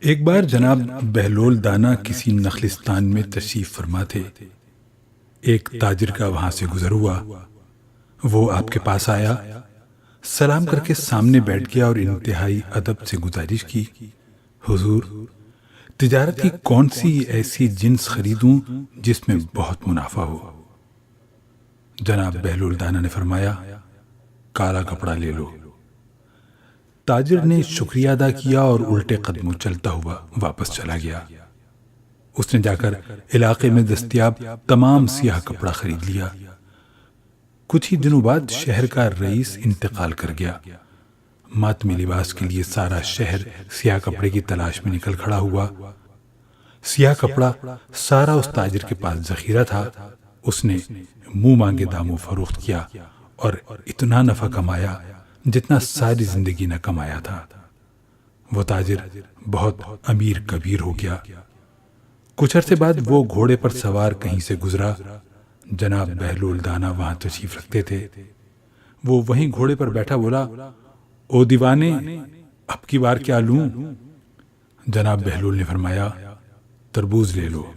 ایک بار جناب بہلول دانا کسی نخلستان میں تشریف فرما تھے۔ ایک تاجر کا وہاں سے گزر ہوا۔ وہ آپ کے پاس آیا، سلام کر کے سامنے بیٹھ گیا اور انتہائی ادب سے گزارش کی، حضور تجارت کی کون سی ایسی جنس خریدوں جس میں بہت منافع ہو؟ جناب بہلول دانا نے فرمایا، کالا کپڑا لے لو۔ تاجر نے شکریہ ادا کیا اور الٹے قدموں چلتا ہوا واپس چلا گیا۔ اس نے جا کر علاقے میں دستیاب تمام سیاہ کپڑا خرید لیا۔ کچھ ہی دنوں بعد شہر کا رئیس انتقال کر گیا۔ ماتمی لباس کے لیے سارا شہر سیاہ کپڑے کی تلاش میں نکل کھڑا ہوا۔ سیاہ کپڑا سارا اس تاجر کے پاس ذخیرہ تھا۔ اس نے منہ مانگے داموں فروخت کیا اور اتنا نفع کمایا جتنا ساری زندگی نہ کمایا تھا۔ وہ تاجر بہت امیر کبیر ہو گیا۔ کچھ عرصے بعد وہ گھوڑے پر سوار کہیں سے گزرا۔ جناب بہلول دانا وہاں تشریف رکھتے تھے۔ وہ وہیں گھوڑے پر بیٹھا بولا، او دیوانے، اب کی بار کیا لوں؟ جناب بہلول نے فرمایا، تربوز لے لو۔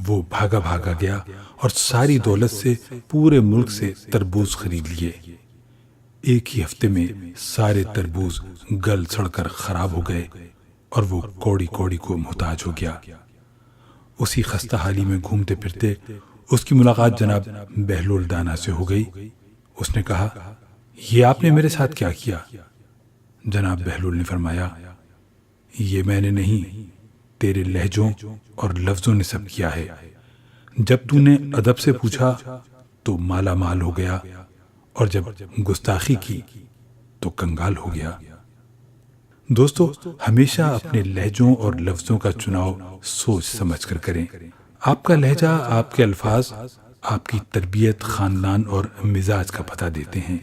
وہ بھاگا بھاگا گیا اور ساری دولت سے پورے ملک سے تربوز خرید لیے۔ ایک ہی ہفتے میں سارے تربوز گل سڑ کر خراب ہو گئے اور وہ کوڑی کوڑی کو محتاج ہو گیا۔ اسی خستہ حالی میں گھومتے پھرتے اس کی ملاقات جناب بہلول دانا سے ہو گئی۔ اس نے کہا، یہ آپ نے میرے ساتھ کیا کیا؟ جناب بہلول نے فرمایا، یہ میں نے نہیں، تیرے لہجوں اور لفظوں نے سب کیا ہے۔ جب تو نے ادب سے پوچھا تو مالا مال ہو گیا، اور جب گستاخی کی تو کنگال ہو گیا۔ دوستو، ہمیشہ اپنے لہجوں اور لفظوں کا چناؤ سوچ سمجھ کر کریں۔ آپ کا لہجہ، آپ کے الفاظ آپ کی تربیت، خاندان اور مزاج کا پتہ دیتے ہیں۔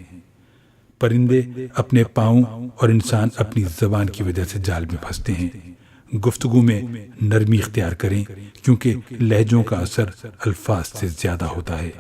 پرندے اپنے پاؤں اور انسان اپنی زبان کی وجہ سے جال میں پھنستے ہیں۔ گفتگو میں نرمی اختیار کریں، کیونکہ لہجوں کا اثر الفاظ سے زیادہ ہوتا ہے۔